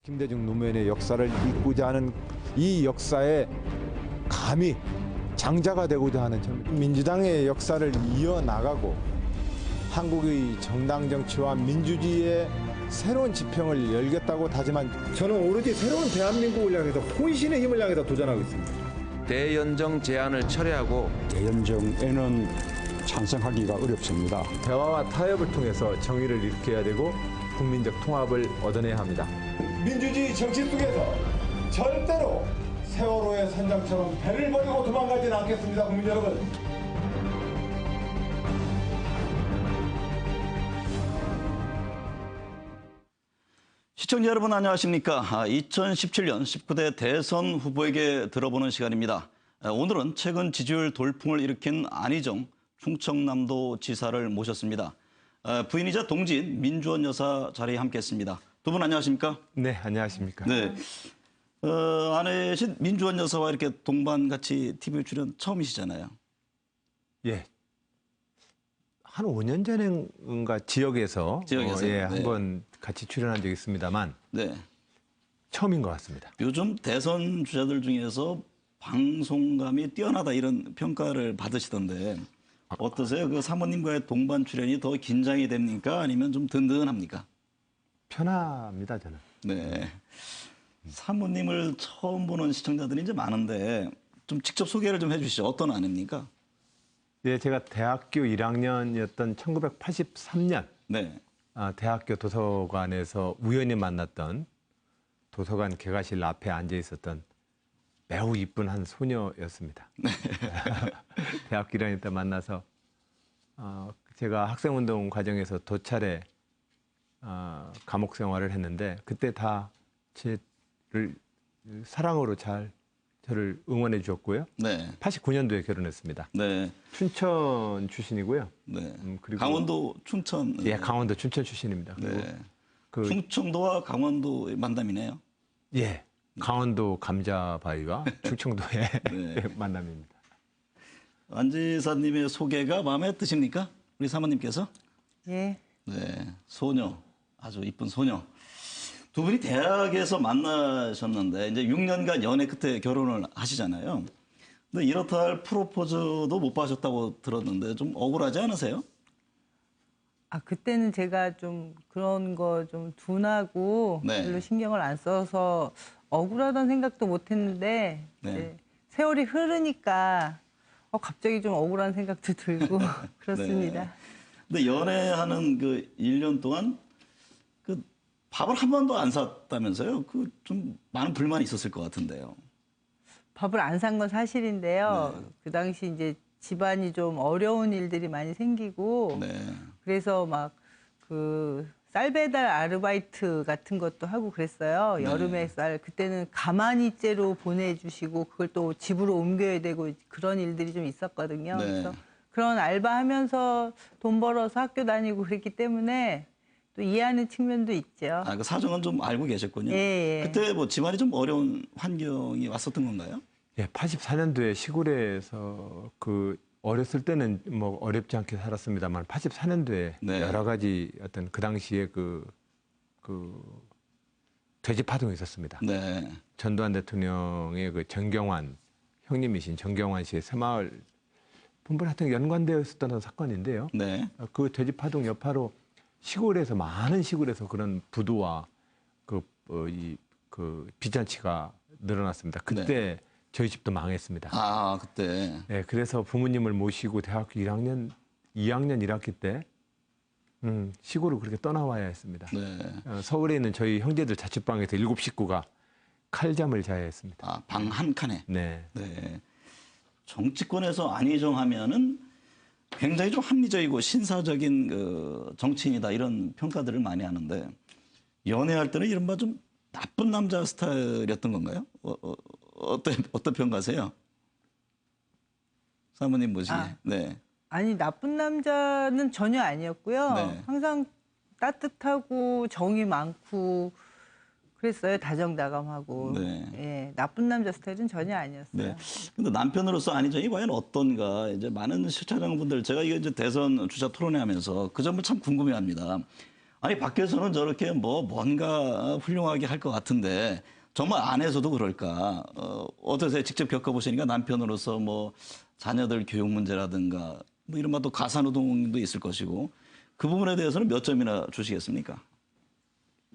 김대중 노무현의 역사를 잇고자 하는 이 역사에 감히 장자가 되고자 하는 민주당의 역사를 이어나가고 한국의 정당 정치와 민주주의의 새로운 지평을 열겠다고 다짐한, 저는 오로지 새로운 대한민국을 향해서 혼신의 힘을 향해서 도전하고 있습니다. 대연정 제안을 철회하고 대연정에는 찬성하기가 어렵습니다. 대화와 타협을 통해서 정의를 일으켜야 되고 국민적 통합을 얻어내야 합니다. 민주주의 정치 속에서 절대로 세월호의 선장처럼 배를 버리고 도망가지는 않겠습니다, 국민 여러분. 시청자 여러분 안녕하십니까. 2017년 19대 대선 후보에게 들어보는 시간입니다. 오늘은 최근 지지율 돌풍을 일으킨 안희정 충청남도 지사를 모셨습니다. 부인이자 동지인 민주원 여사 자리에 함께했습니다. 두 분 안녕하십니까? 네, 안녕하십니까. 네. 아내신 민주원 여사와 이렇게 동반 같이 TV 출연 처음이시잖아요. 예. 한 5년 전인가 지역에서 네. 한번 같이 출연한 적이 있습니다만 네. 처음인 것 같습니다. 요즘 대선 주자들 중에서 방송감이 뛰어나다 이런 평가를 받으시던데 어떠세요? 그 사모님과의 동반 출연이 더 긴장이 됩니까? 아니면 좀 든든합니까? 편합니다, 저는. 네. 사모님을 처음 보는 시청자들이 이제 많은데 좀 직접 소개를 좀 해주시죠. 어떤 아내입니까? 예, 제가 대학교 1학년이었던 1983년 네. 대학교 도서관에서 우연히 만났던 도서관 개가실 앞에 앉아 있었던 매우 이쁜 한 소녀였습니다. 대학교 1학년 때 만나서 제가 학생운동 과정에서 도찰에 감옥 생활을 했는데 그때 다 저를 사랑으로 잘 저를 응원해 주었고요. 네. 89년도에 결혼했습니다. 네. 춘천 출신이고요. 네. 그리고 강원도 춘천. 예, 강원도 춘천 출신입니다. 그리고 네. 충청도와 강원도의 만남이네요. 예, 강원도 감자바위와 충청도의 네. 만남입니다. 안 지사님의 소개가 마음에 드십니까? 우리 사모님께서? 예. 네. 소녀. 아주 이쁜 소녀. 두 분이 대학에서 만나셨는데 이제 6년간 연애 끝에 결혼을 하시잖아요. 근데 이렇다 할 프로포즈도 못 받으셨다고 들었는데 좀 억울하지 않으세요? 그때는 제가 좀 그런 거 좀 둔하고 네. 별로 신경을 안 써서 억울하다는 생각도 못 했는데 네. 이제 세월이 흐르니까 갑자기 좀 억울한 생각도 들고 그렇습니다. 네. 근데 연애하는 그 1년 동안 그 밥을 한 번도 안 샀다면서요? 그 좀 많은 불만이 있었을 것 같은데요. 밥을 안 산 건 사실인데요. 네. 그 당시 이제 집안이 좀 어려운 일들이 많이 생기고 네. 그래서 막 그 쌀 배달 아르바이트 같은 것도 하고 그랬어요. 네. 여름에 쌀 그때는 가마니째로 보내주시고 그걸 또 집으로 옮겨야 되고 그런 일들이 좀 있었거든요. 네. 그래서 그런 알바하면서 돈 벌어서 학교 다니고 그랬기 때문에 또 이해하는 측면도 있죠. 그 사정은 좀 알고 계셨군요. 예. 그때 뭐 집안이 좀 어려운 환경이 왔었던 건가요? 예, 84년도에 시골에서 어렸을 때는 뭐 어렵지 않게 살았습니다만 84년도에 네. 여러 가지 어떤 그 당시에 그 돼지 파동이 있었습니다. 네. 전두환 대통령의 그 정경환 형님이신 정경환 씨의 새마을 분부랑 하여튼 연관되어 있었던 사건인데요. 네. 그 돼지 파동 여파로 많은 시골에서 그런 부도와 빚잔치가 늘어났습니다. 그때 네. 저희 집도 망했습니다. 그때. 네, 그래서 부모님을 모시고 대학교 2학년 1학기 때 시골을 그렇게 떠나와야 했습니다. 네. 서울에 있는 저희 형제들 자취방에서 7 식구가 칼잠을 자야 했습니다. 방 한 칸에. 네. 네. 정치권에서 안희정 하면은 굉장히 좀 합리적이고 신사적인 그 정치인이다 이런 평가들을 많이 하는데 연애할 때는 이른바 좀 나쁜 남자 스타일이었던 건가요? 어떤 평가세요? 사모님 보시기에. 네. 아니 나쁜 남자는 전혀 아니었고요. 네. 항상 따뜻하고 정이 많고 그랬어요. 다정다감하고. 네. 예, 나쁜 남자 스타일은 전혀 아니었어요. 네. 근데 남편으로서 안희정이 과연 어떤가 이제 많은 시청자분들 제가 이거 이제 대선 주자 토론회 하면서 그 점을 참 궁금해합니다. 아니 밖에서는 저렇게 뭐 뭔가 훌륭하게 할 것 같은데 정말 안에서도 그럴까? 어떠세요? 직접 겪어보시니까 남편으로서 뭐 자녀들 교육 문제라든가 뭐 이런 것도 가사노동도 있을 것이고 그 부분에 대해서는 몇 점이나 주시겠습니까?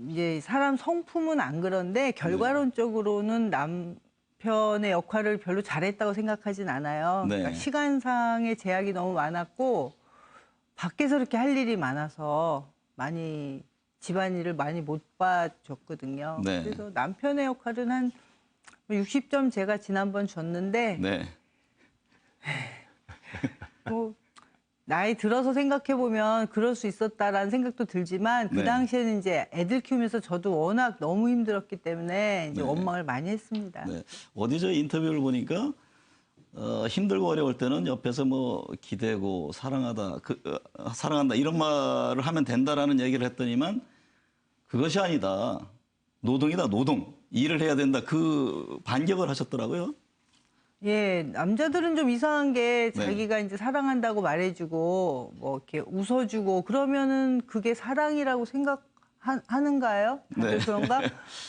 이제 사람 성품은 안 그런데 결과론적으로는 남편의 역할을 별로 잘했다고 생각하진 않아요. 네. 그러니까 시간상의 제약이 너무 많았고 밖에서 이렇게 할 일이 많아서 많이 집안일을 많이 못 봐줬거든요. 네. 그래서 남편의 역할은 한 60점 제가 지난번 줬는데 네. 뭐 나이 들어서 생각해 보면 그럴 수 있었다라는 생각도 들지만 그 네. 당시에는 이제 애들 키우면서 저도 워낙 너무 힘들었기 때문에 이제 네. 원망을 많이 했습니다. 네. 어디 저 인터뷰를 보니까 힘들고 어려울 때는 옆에서 뭐 기대고 사랑하다, 사랑한다 이런 말을 하면 된다라는 얘기를 했더니만 그것이 아니다. 노동이다, 노동. 일을 해야 된다. 그 반격을 하셨더라고요. 예, 남자들은 좀 이상한 게 네. 자기가 이제 사랑한다고 말해주고 뭐 이렇게 웃어주고 그러면은 그게 사랑이라고 생각하는가요? 다들 네. 그런가?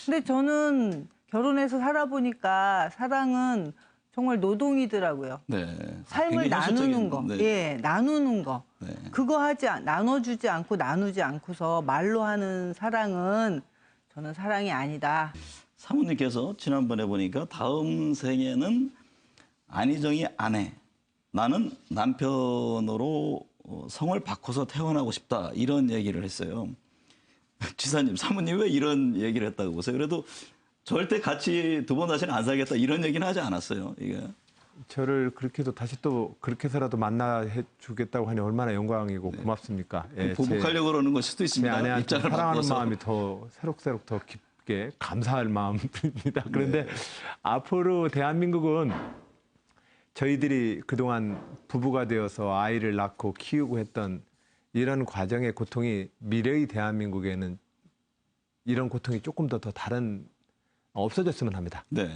근데 저는 결혼해서 살아보니까 사랑은 정말 노동이더라고요. 네. 삶을 굉장히 나누는 현실적인, 거, 네. 예, 나누는 거. 네. 그거 나눠주지 않고 나누지 않고서 말로 하는 사랑은 저는 사랑이 아니다. 사모님께서 지난번에 보니까 다음 생에는 안희정이 아내, 나는 남편으로 성을 바꿔서 태어나고 싶다 이런 얘기를 했어요. 지사님, 사모님 왜 이런 얘기를 했다고 보세요? 그래도 절대 같이 두 번 다시는 안 살겠다 이런 얘기는 하지 않았어요. 이게. 저를 그렇게 해도 다시 또 그렇게 해서라도 만나 주겠다고 하니 얼마나 영광이고 고맙습니까? 예, 보복하려고 그러는 걸 수도 제 있습니다. 아내한테 입장을 사랑하는 바꿔서. 마음이 더 새록새록 더 깊게 감사할 마음입니다. 그런데 앞으로 대한민국은 저희들이 그동안 부부가 되어서 아이를 낳고 키우고 했던 이런 과정의 고통이 미래의 대한민국에는 이런 고통이 조금 더 다른 없어졌으면 합니다. 네.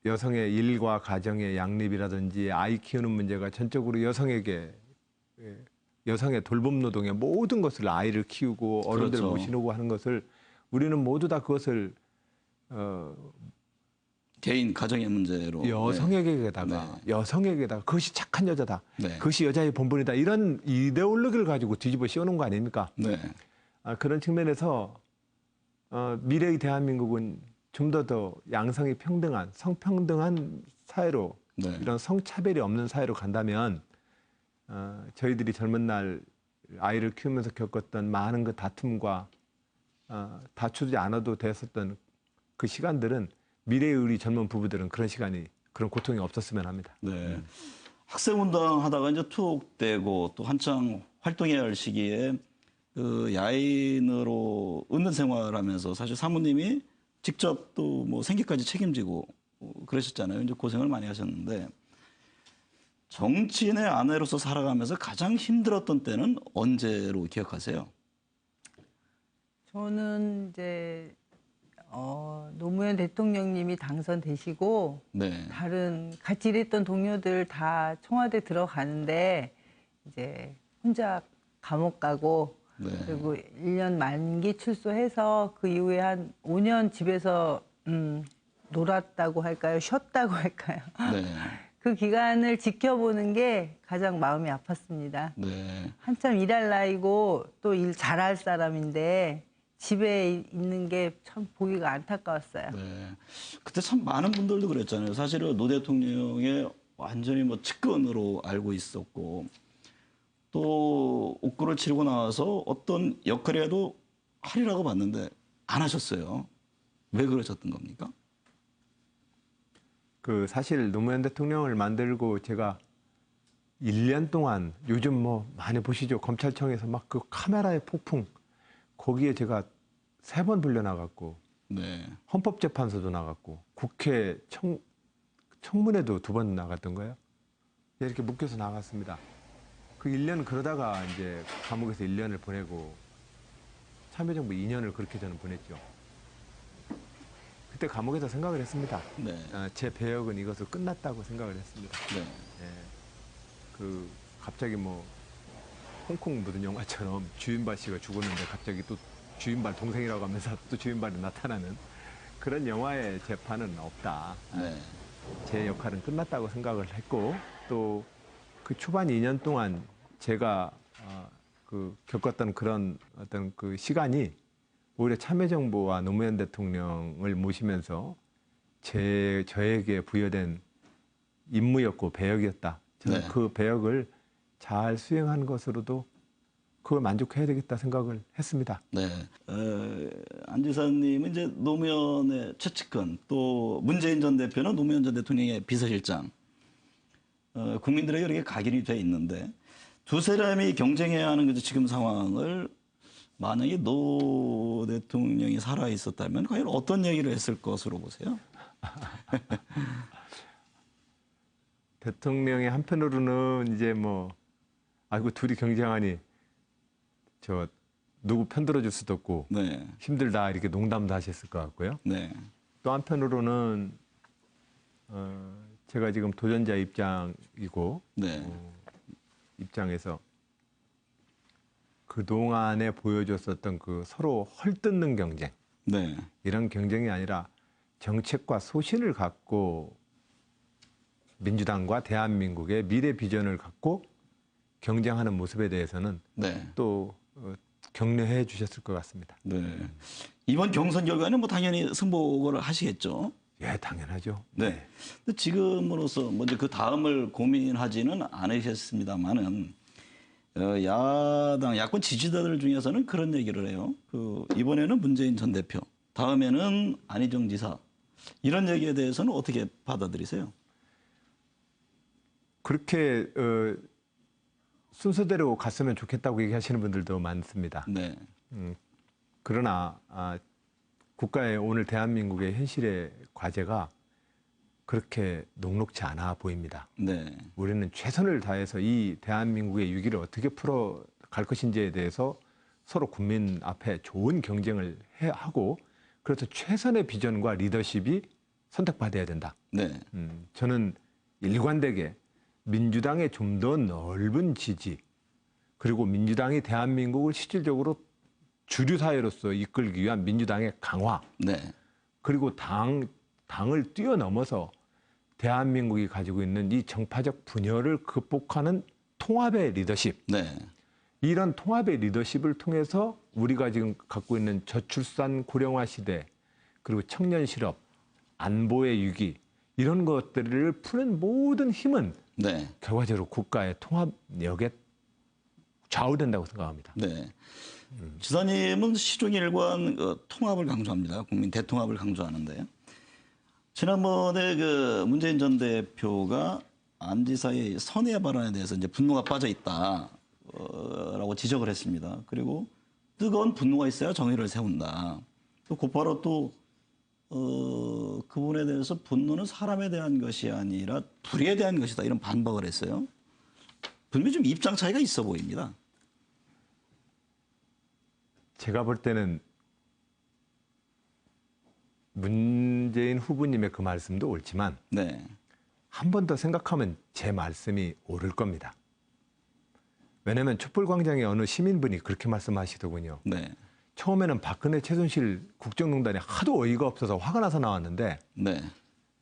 여성의 일과 가정의 양립이라든지 아이 키우는 문제가 전적으로 여성에게 여성의 돌봄 노동의 모든 것을 아이를 키우고 어른들 그렇죠. 모시고 하는 것을 우리는 모두 다 그것을 개인 가정의 문제로. 여성에게다가 여성에게다가 그것이 착한 여자다. 네. 그것이 여자의 본분이다. 이런 이데올로기를 가지고 뒤집어 씌워놓은 거 아닙니까? 네. 그런 측면에서 미래의 대한민국은 좀 더 양성이 평등한 성평등한 사회로 네. 이런 성차별이 없는 사회로 간다면 저희들이 젊은 날 아이를 키우면서 겪었던 많은 그 다툼과 다투지 않아도 됐었던 그 시간들은 미래의 우리 젊은 부부들은 그런 시간이 그런 고통이 없었으면 합니다. 네. 학생운동 하다가 이제 투옥되고 또 한창 활동해야 할 시기에 그 야인으로 은둔 생활하면서 사실 사모님이 직접 또 뭐 생계까지 책임지고 그러셨잖아요. 이제 고생을 많이 하셨는데 정치인의 아내로서 살아가면서 가장 힘들었던 때는 언제로 기억하세요? 저는 이제 노무현 대통령님이 당선되시고 네. 다른 같이 일했던 동료들 다 청와대 들어가는데 이제 혼자 감옥 가고 네. 그리고 1년 만기 출소해서 그 이후에 한 5년 집에서 놀았다고 할까요? 쉬었다고 할까요? 네. 그 기간을 지켜보는 게 가장 마음이 아팠습니다. 네. 한참 일할 나이고 또 일 잘할 사람인데 집에 있는 게 참 보기가 안타까웠어요. 네. 그때 참 많은 분들도 그랬잖아요. 사실은 노 대통령의 완전히 뭐 측근으로 알고 있었고 또 옥구를 치르고 나와서 어떤 역할이라도 하리라고 봤는데 안 하셨어요. 왜 그러셨던 겁니까? 그 사실 노무현 대통령을 만들고 제가 1년 동안 요즘 뭐 많이 보시죠. 검찰청에서 막 그 카메라의 폭풍 거기에 제가 3번 불려 나갔고 네. 헌법재판소도 나갔고 국회 청문회도 2번 나갔던 거예요. 이렇게 묶여서 나갔습니다. 그 1년 그러다가 이제 감옥에서 1년을 보내고 참여정부 2년을 그렇게 저는 보냈죠. 그때 감옥에서 생각을 했습니다. 네. 제 배역은 이것으로 끝났다고 생각을 했습니다. 네. 그 갑자기 뭐 홍콩 무슨 영화처럼 주윤발 씨가 죽었는데 갑자기 또 주윤발 동생이라고 하면서 또 주윤발이 나타나는 그런 영화의 재판은 없다. 네. 제 역할은 끝났다고 생각을 했고 또 그 초반 2년 동안 제가 겪었던 그런 어떤 그 시간이 오히려 참여정부와 노무현 대통령을 모시면서 저에게 부여된 임무였고 배역이었다. 저는 네. 그 배역을 잘 수행한 것으로도 그걸 만족해야 되겠다 생각을 했습니다. 네. 안 지사님은 이제 노무현의 최측근, 또 문재인 전 대표는 노무현 전 대통령의 비서실장. 국민들에게 이렇게 각인이 돼 있는데 두 사람이 경쟁해야 하는 지금 상황을 만약에 노 대통령이 살아 있었다면 과연 어떤 얘기를 했을 것으로 보세요? 대통령의 한편으로는 이제 뭐 아이고 둘이 경쟁하니 저 누구 편들어줄 수도 없고 네. 힘들다 이렇게 농담도 하셨을 것 같고요. 네. 또 한편으로는 제가 지금 도전자 입장이고 네. 입장에서 그동안에 보여줬었던 그 서로 헐뜯는 경쟁 네. 이런 경쟁이 아니라 정책과 소신을 갖고 민주당과 대한민국의 미래 비전을 갖고 경쟁하는 모습에 대해서는 네. 또 격려해 주셨을 것 같습니다. 네. 이번 경선 결과는 뭐 당연히 승복을 하시겠죠. 예, 당연하죠. 네. 근데 지금으로서 먼저 그 다음을 고민하지는 않으셨습니다만은 야권 지지자들 중에서는 그런 얘기를 해요. 이번에는 문재인 전 대표, 다음에는 안희정 지사 이런 얘기에 대해서는 어떻게 받아들이세요? 그렇게 순서대로 갔으면 좋겠다고 얘기하시는 분들도 많습니다. 네. 그러나 국가의 오늘 대한민국의 현실의 과제가 그렇게 녹록지 않아 보입니다. 네. 우리는 최선을 다해서 이 대한민국의 위기를 어떻게 풀어갈 것인지에 대해서 서로 국민 앞에 좋은 경쟁을 하고 그래서 최선의 비전과 리더십이 선택받아야 된다. 네. 저는 일관되게 민주당의 좀 더 넓은 지지 그리고 민주당이 대한민국을 실질적으로 주류 사회로서 이끌기 위한 민주당의 강화 네. 그리고 당을 뛰어넘어서 대한민국이 가지고 있는 이 정파적 분열을 극복하는 통합의 리더십 네. 이런 통합의 리더십을 통해서 우리가 지금 갖고 있는 저출산 고령화 시대 그리고 청년 실업 안보의 위기 이런 것들을 푸는 모든 힘은 네. 결과적으로 국가의 통합력에 좌우된다고 생각합니다. 네. 지사님은 시종일관 통합을 강조합니다. 국민 대통합을 강조하는데요. 지난번에 문재인 전 대표가 안 지사의 선의 발언에 대해서 이제 분노가 빠져 있다라고 지적을 했습니다. 그리고 뜨거운 분노가 있어야 정의를 세운다. 또 곧바로 또 그분에 대해서 분노는 사람에 대한 것이 아니라 불의에 대한 것이다 이런 반박을 했어요. 분명히 좀 입장 차이가 있어 보입니다. 제가 볼 때는 문재인 후보님의 그 말씀도 옳지만 네. 한 번 더 생각하면 제 말씀이 옳을 겁니다. 왜냐하면 촛불광장에 어느 시민분이 그렇게 말씀하시더군요. 네. 처음에는 박근혜 최순실 국정농단이 하도 어이가 없어서 화가 나서 나왔는데 네.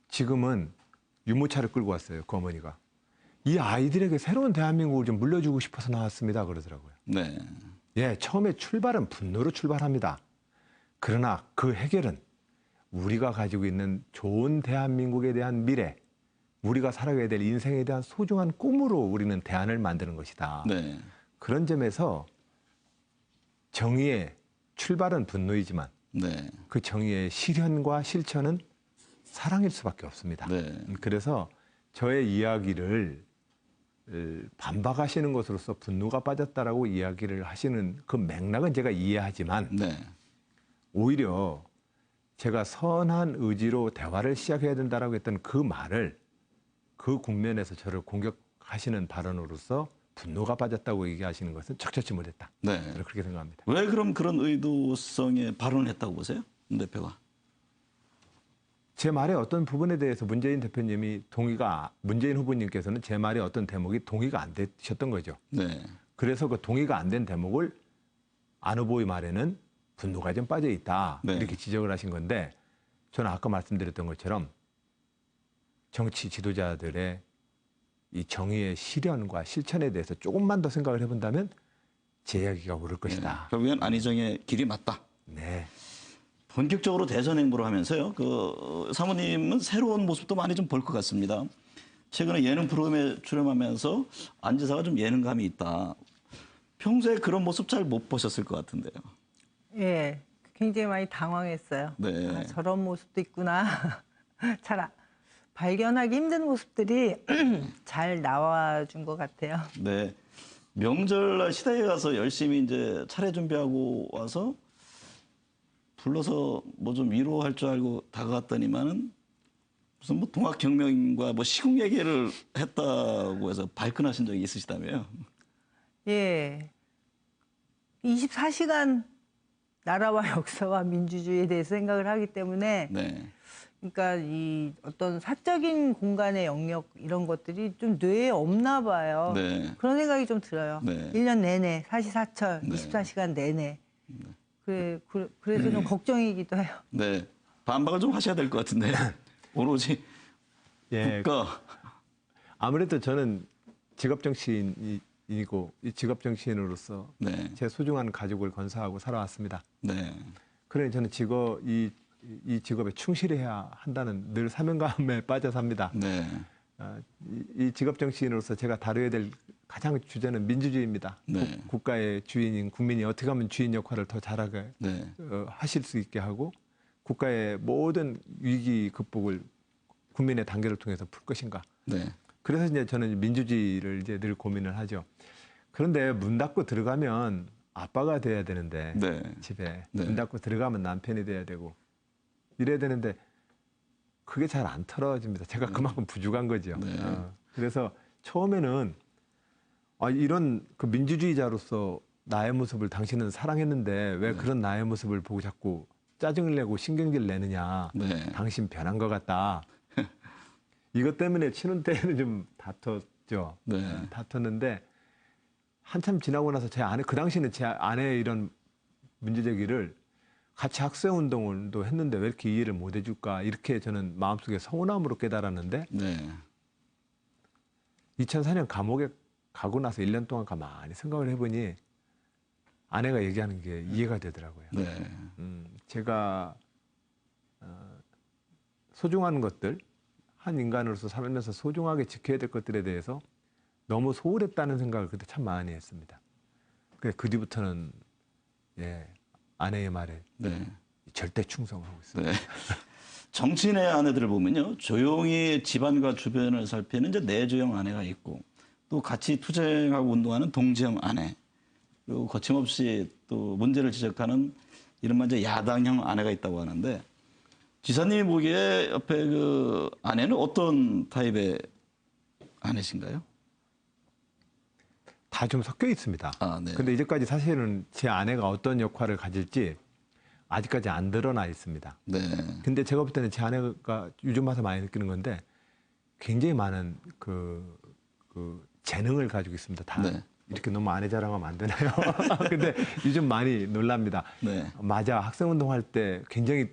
지금은 유모차를 끌고 왔어요. 그 어머니가. 이 아이들에게 새로운 대한민국을 좀 물려주고 싶어서 나왔습니다. 그러더라고요. 네. 예, 처음에 출발은 분노로 출발합니다. 그러나 그 해결은 우리가 가지고 있는 좋은 대한민국에 대한 미래, 우리가 살아가야 될 인생에 대한 소중한 꿈으로 우리는 대안을 만드는 것이다. 네. 그런 점에서 정의의 출발은 분노이지만 네. 그 정의의 실현과 실천은 사랑일 수밖에 없습니다. 네. 그래서 저의 이야기를 반박하시는 것으로서 분노가 빠졌다라고 이야기를 하시는 그 맥락은 제가 이해하지만 네. 오히려 제가 선한 의지로 대화를 시작해야 된다라고 했던 그 말을 그 국면에서 저를 공격하시는 발언으로서 분노가 빠졌다고 얘기하시는 것은 적절치 못했다. 네. 저는 그렇게 생각합니다. 왜 그럼 그런 의도성의 발언을 했다고 보세요? 문 대표가. 제 말의 어떤 부분에 대해서 문재인 대표님이 문재인 후보님께서는 제 말의 어떤 대목이 동의가 안 되셨던 거죠. 네. 그래서 그 동의가 안 된 대목을 안 후보의 말에는 분노가 좀 빠져 있다. 네. 이렇게 지적을 하신 건데 저는 아까 말씀드렸던 것처럼 정치 지도자들의 이 정의의 실현과 실천에 대해서 조금만 더 생각을 해본다면 제 이야기가 옳을 것이다. 결국엔 안희정의 길이 맞다. 네. 본격적으로 대선 행보를 하면서요. 그 사모님은 새로운 모습도 많이 좀 볼 것 같습니다. 최근에 예능 프로그램에 출연하면서 안 지사가 좀 예능감이 있다. 평소에 그런 모습 잘 못 보셨을 것 같은데요. 예, 굉장히 많이 당황했어요. 네. 아, 저런 모습도 있구나. 잘 발견하기 힘든 모습들이 잘 나와준 것 같아요. 네. 명절날 시댁에 가서 열심히 이제 차례 준비하고 와서 불러서 뭐 좀 위로할 줄 알고 다가갔더니만은 무슨 뭐 동학혁명과 뭐 시국 얘기를 했다고 해서 발끈하신 적이 있으시다며요. 예. 24시간 나라와 역사와 민주주의에 대해서 생각을 하기 때문에 네. 그러니까 이 어떤 사적인 공간의 영역 이런 것들이 좀 뇌에 없나 봐요. 네. 그런 생각이 좀 들어요. 네. 1년 내내 사시사철 네. 24시간 내내. 그래서 좀 걱정이기도 해요. 네. 반박을 좀 하셔야 될 것 같은데. 오로지 예. 국가. 아무래도 저는 직업 정치인이고 이 직업 정치인으로서 네. 제 소중한 가족을 건사하고 살아왔습니다. 네. 그러니 저는 이 직업에 충실해야 한다는 늘 사명감에 빠져 삽니다. 네. 이 직업 정치인으로서 제가 다뤄야 될 가장 주제는 민주주의입니다. 네. 국가의 주인인 국민이 어떻게 하면 주인 역할을 더 잘하게 네. 하실 수 있게 하고 국가의 모든 위기 극복을 국민의 단계를 통해서 풀 것인가. 네. 그래서 이제 저는 민주주의를 이제 늘 고민을 하죠. 그런데 문 닫고 들어가면 아빠가 돼야 되는데 네. 집에 네. 문 닫고 들어가면 남편이 돼야 되고 이래야 되는데 그게 잘 안 털어집니다. 제가 그만큼 부족한 거죠. 네. 그래서 처음에는 이런 그 민주주의자로서 나의 모습을 당신은 사랑했는데 왜 그런 나의 모습을 보고 자꾸 짜증을 내고 신경질 내느냐. 네. 당신 변한 것 같다. 이것 때문에 치는 때는 좀 다퉜죠. 네. 다퉜는데 한참 지나고 나서 제 아내, 그 당시에는 제 아내의 이런 문제제기를 같이 학생운동도 했는데 왜 이렇게 이해를 못 해줄까. 이렇게 저는 마음속에 서운함으로 깨달았는데 네. 2004년 감옥에 가고 나서 1년 동안 가만히 생각을 해보니 아내가 얘기하는 게 이해가 되더라고요. 네. 제가 소중한 것들, 한 인간으로서 살면서 소중하게 지켜야 될 것들에 대해서 너무 소홀했다는 생각을 그때 참 많이 했습니다. 그 뒤부터는 아내의 말에 네. 절대 충성을 하고 있습니다. 네. 정치인의 아내들을 보면요. 조용히 집안과 주변을 살피는 이제 내조형 아내가 있고 또 같이 투쟁하고 운동하는 동지형 아내 그리고 거침없이 또 문제를 지적하는 이른바 이제 야당형 아내가 있다고 하는데 지사님이 보기에 옆에 그 아내는 어떤 타입의 아내신가요? 다 좀 섞여 있습니다. 아, 네. 근데 이제까지 사실은 제 아내가 어떤 역할을 가질지 아직까지 안 드러나 있습니다. 네. 근데 제가 볼 때는 제 아내가 요즘 와서 많이 느끼는 건데 굉장히 많은 그 재능을 가지고 있습니다. 다 네. 이렇게 너무 아내 자랑하면 안 되나요? 근데 요즘 많이 놀랍니다. 네. 맞아, 학생운동 할 때 굉장히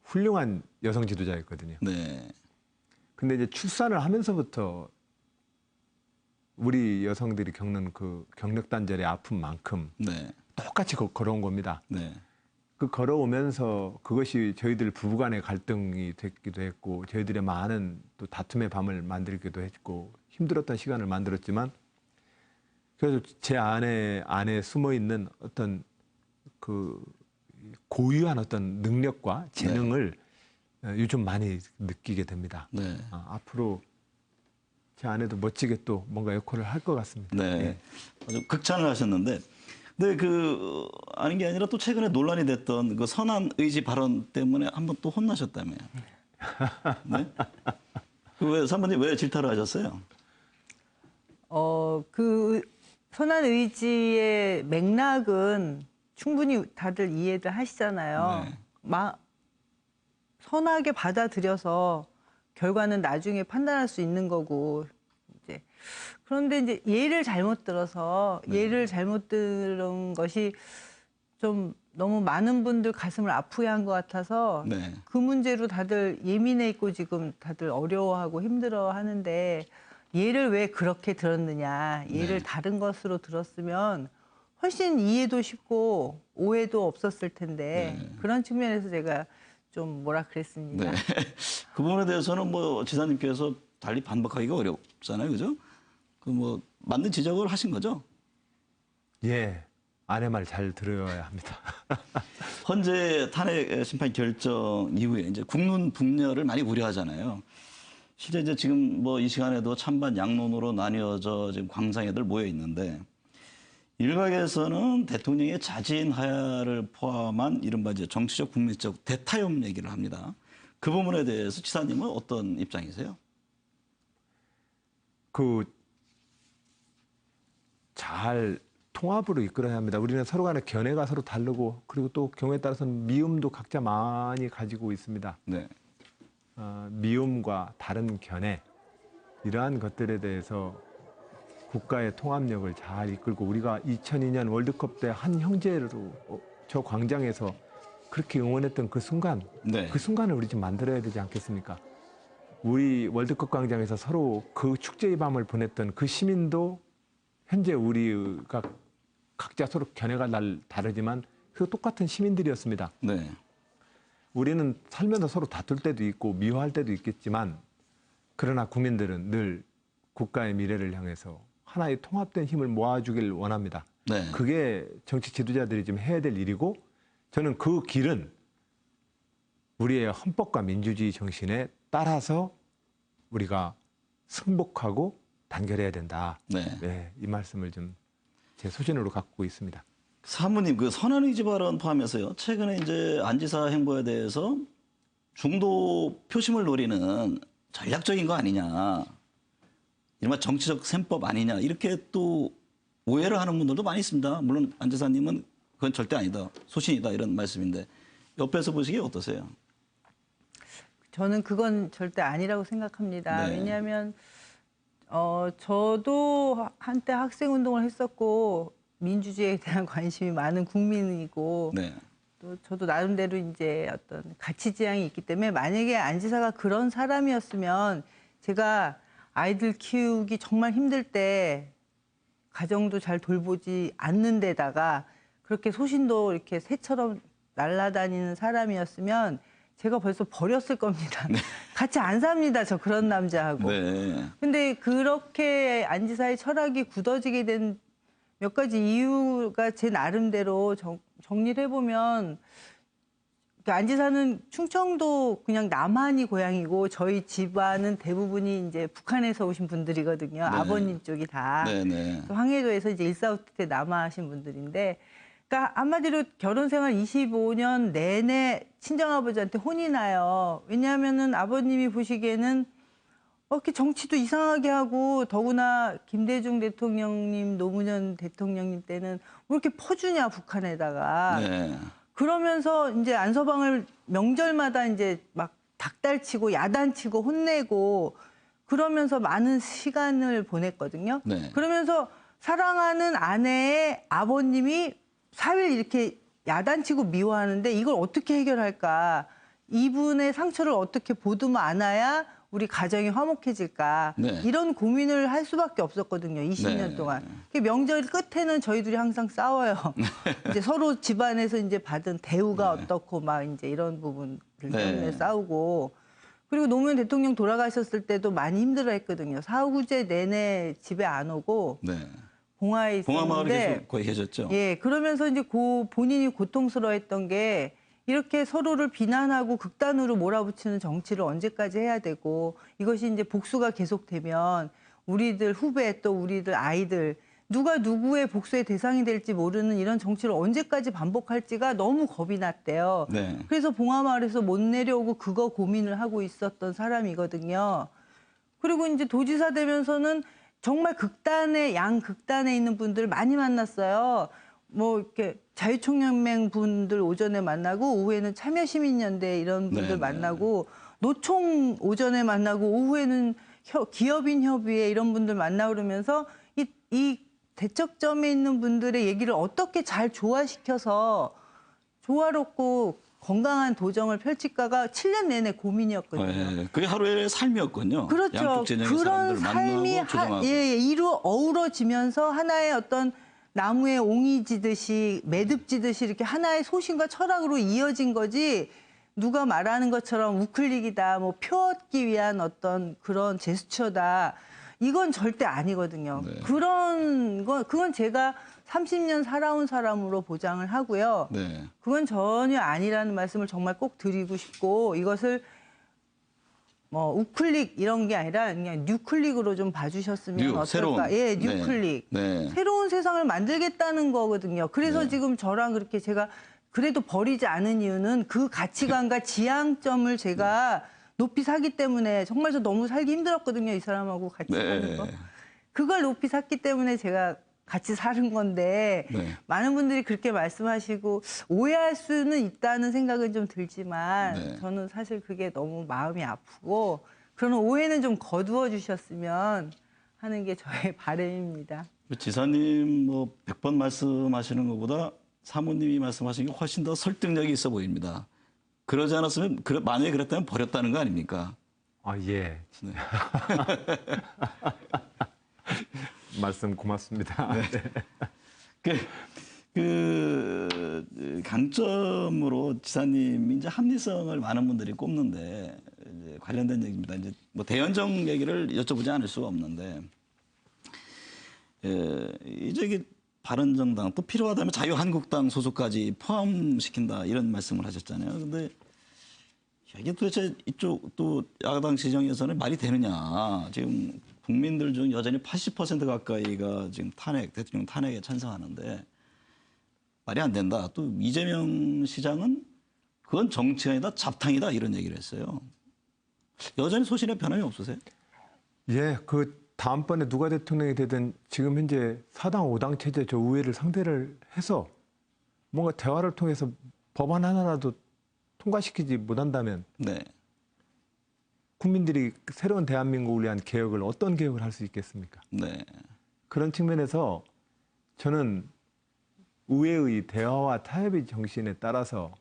훌륭한 여성 지도자였거든요. 네. 근데 이제 출산을 하면서부터 우리 여성들이 겪는 그 경력 단절의 아픔만큼 네. 똑같이 걸어온 겁니다. 네. 그 걸어오면서 그것이 저희들 부부간의 갈등이 됐기도 했고 저희들의 많은 또 다툼의 밤을 만들기도 했고 힘들었던 시간을 만들었지만 그래서 제 안에 숨어 있는 어떤 그 고유한 어떤 능력과 재능을 요즘 많이 느끼게 됩니다. 네. 앞으로 제 아내도 멋지게 또 뭔가 역할을 할 것 같습니다. 네. 예. 아주 극찬을 하셨는데, 근데 그 아닌 게 아니라 또 최근에 논란이 됐던 그 선한 의지 발언 때문에 한번 또 혼나셨다며요. 네? 왜 사모님 왜 질타를 하셨어요? 그 선한 의지의 맥락은 충분히 다들 이해를 하시잖아요. 네. 선하게 받아들여서 결과는 나중에 판단할 수 있는 거고 이제 그런데 이제 예를 잘못 들어서 예를 잘못 들은 것이 좀 너무 많은 분들 가슴을 아프게 한 것 같아서 네. 그 문제로 다들 예민해 있고 지금 다들 어려워하고 힘들어 하는데 예를 왜 그렇게 들었느냐. 예를 네. 다른 것으로 들었으면 훨씬 이해도 쉽고 오해도 없었을 텐데 그런 측면에서 제가 좀 뭐라 그랬습니다. 네. 그 부분에 대해서는 뭐 지사님께서 달리 반박하기가 어렵잖아요. 그죠? 그 뭐 맞는 지적을 하신 거죠? 예, 아내 말 잘 들어야 합니다. 헌재 탄핵 심판 결정 이후에 이제 국론 분열을 많이 우려하잖아요. 실제 이제 지금 뭐 이 시간에도 찬반 양론으로 나뉘어져 지금 광장에들 모여 있는데 일각에서는 대통령의 자진 하야를 포함한 이른바 이제 정치적 국민적 대타협 얘기를 합니다. 그 부분에 대해서 지사님은 어떤 입장이세요? 잘 통합으로 이끌어야 합니다. 우리는 서로 간에 견해가 서로 다르고 그리고 또 경우에 따라서는 미움도 각자 많이 가지고 있습니다. 네. 미움과 다른 견해 이러한 것들에 대해서 국가의 통합력을 잘 이끌고 우리가 2002년 월드컵 때 한 형제로 저 광장에서 그렇게 응원했던 그 순간 네. 그 순간을 우리 좀 만들어야 되지 않겠습니까? 우리 월드컵 광장에서 서로 그 축제의 밤을 보냈던 그 시민도 현재 우리가 각자 서로 견해가 다르지만 그 똑같은 시민들이었습니다. 네. 우리는 살면서 서로 다툴 때도 있고 미워할 때도 있겠지만 그러나 국민들은 늘 국가의 미래를 향해서 하나의 통합된 힘을 모아주길 원합니다. 네. 그게 정치 지도자들이 지금 해야 될 일이고 저는 그 길은 우리의 헌법과 민주주의 정신에 따라서 우리가 승복하고 단결해야 된다. 네. 네, 이 말씀을 좀 제 소신으로 갖고 있습니다. 사모님 그 선언의지 발언 포함해서요. 최근에 이제 안 지사 행보에 대해서 중도 표심을 노리는 전략적인 거 아니냐. 이른바 정치적 셈법 아니냐. 이렇게 또 오해를 하는 분들도 많이 있습니다. 물론 안 지사님은 그건 절대 아니다. 소신이다 이런 말씀인데 옆에서 보시기에 어떠세요? 저는 그건 절대 아니라고 생각합니다. 네. 왜냐하면 저도 한때 학생 운동을 했었고 민주주의에 대한 관심이 많은 국민이고 네. 또 저도 나름대로 이제 어떤 가치 지향이 있기 때문에 만약에 안 지사가 그런 사람이었으면 제가 아이들 키우기 정말 힘들 때 가정도 잘 돌보지 않는 데다가 그렇게 소신도 이렇게 새처럼 날아다니는 사람이었으면 제가 벌써 버렸을 겁니다. 같이 안 삽니다. 저 그런 남자하고. 네. 근데 그렇게 안 지사의 철학이 굳어지게 된 몇 가지 이유가 제 나름대로 정리를 해보면 안 지사는 충청도 그냥 남한이 고향이고 저희 집안은 대부분이 이제 북한에서 오신 분들이거든요. 네. 아버님 쪽이 다. 네네. 황해도에서 이제 145 때 남하하신 분들인데 그러니까 한마디로 결혼 생활 25년 내내 친정아버지한테 혼이 나요. 왜냐하면은 아버님이 보시기에는 이렇게 정치도 이상하게 하고 더구나 김대중 대통령님, 노무현 대통령님 때는 왜 이렇게 퍼주냐 북한에다가. 네. 그러면서 이제 안서방을 명절마다 이제 막 닭달치고 야단치고 혼내고 그러면서 많은 시간을 보냈거든요. 네. 그러면서 사랑하는 아내의 아버님이 4일 이렇게 야단치고 미워하는데 이걸 어떻게 해결할까? 이분의 상처를 어떻게 보듬어 안아야 우리 가정이 화목해질까? 네. 이런 고민을 할 수밖에 없었거든요. 20년 네. 동안. 명절 끝에는 저희들이 항상 싸워요. 이제 서로 집안에서 이제 받은 대우가 어떻고 막 이제 이런 부분들 때문에 싸우고. 그리고 노무현 대통령 돌아가셨을 때도 많이 힘들어했거든요. 사후제 내내 집에 안 오고 네. 봉화에 봉화마을에 있었는데 거의 계셨죠? 예, 그러면서 이제 본인이 고통스러워했던 게 이렇게 서로를 비난하고 극단으로 몰아붙이는 정치를 언제까지 해야 되고 이것이 이제 복수가 계속되면 우리들 후배 또 우리들 아이들 누가 누구의 복수의 대상이 될지 모르는 이런 정치를 언제까지 반복할지가 너무 겁이 났대요. 네. 그래서 봉화마을에서 못 내려오고 그거 고민을 하고 있었던 사람이거든요. 그리고 이제 도지사 되면서는 정말 양극단에 있는 분들 많이 만났어요. 뭐 이렇게 자유총연맹 분들 오전에 만나고 오후에는 참여시민연대 이런 분들 네, 만나고 노총 오전에 만나고 오후에는 기업인 협의회 이런 분들 만나 그러면서 이 대척점에 있는 분들의 얘기를 어떻게 잘 조화시켜서 조화롭고 건강한 도정을 펼칠까가 7년 내내 고민이었거든요. 네, 그게 하루의 삶이었군요. 그렇죠. 양쪽 진영의 그런 사람들 삶이 만나고 조정하고. 어우러지면서 하나의 어떤 나무에 옹이 지듯이 매듭 지듯이 이렇게 하나의 소신과 철학으로 이어진 거지 누가 말하는 것처럼 우클릭이다, 뭐 표 얻기 위한 어떤 그런 제스처다. 이건 절대 아니거든요. 네. 그건 제가 30년 살아온 사람으로 보장을 하고요. 네. 그건 전혀 아니라는 말씀을 정말 꼭 드리고 싶고 이것을 뭐 우클릭 이런 게 아니라 그냥 뉴클릭으로 좀 봐주셨으면 어떨까? 새로운. 예, 뉴클릭. 네. 새로운 세상을 만들겠다는 거거든요. 그래서 네. 지금 저랑 그렇게 제가 그래도 버리지 않은 이유는 그 가치관과 지향점을 제가 높이 사기 때문에 정말 저 너무 살기 힘들었거든요. 이 사람하고 같이 사는 거. 그걸 높이 샀기 때문에 제가 같이 사는 건데 네. 많은 분들이 그렇게 말씀하시고 오해할 수는 있다는 생각은 좀 들지만 네. 저는 사실 그게 너무 마음이 아프고 그런 오해는 좀 거두어 주셨으면 하는 게 저의 바람입니다. 지사님 뭐 100번 말씀하시는 것보다 사모님이 말씀하시는 게 훨씬 더 설득력이 있어 보입니다. 그러지 않았으면 만약에 그랬다면 버렸다는 거 아닙니까? 아, 예. 네. 말씀 고맙습니다. 네. 그 강점으로 지사님이 이제 합리성을 많은 분들이 꼽는데 이제 관련된 얘기입니다. 이제 뭐 대연정 얘기를 여쭤보지 않을 수가 없는데 이제 이게 바른정당 또 필요하다면 자유한국당 소속까지 포함시킨다 이런 말씀을 하셨잖아요. 근데 이게 도대체 이쪽 또 야당 지정에서는 말이 되느냐. 지금 국민들 중 여전히 80% 가까이가 지금 대통령 탄핵에 찬성하는데 말이 안 된다. 또 이재명 시장은 그건 정치가 아니다, 잡탕이다 이런 얘기를 했어요. 여전히 소신에 변함이 없으세요? 예, 그 다음번에 누가 대통령이 되든 지금 현재 4당 5당 체제 저 의회를 상대를 해서 뭔가 대화를 통해서 법안 하나라도 통과시키지 못한다면 네. 국민들이 새로운 대한민국을 위한 개혁을 어떤 개혁을 할 수 있겠습니까? 네. 그런 측면에서 저는 의회의 대화와 타협의 정신에 따라서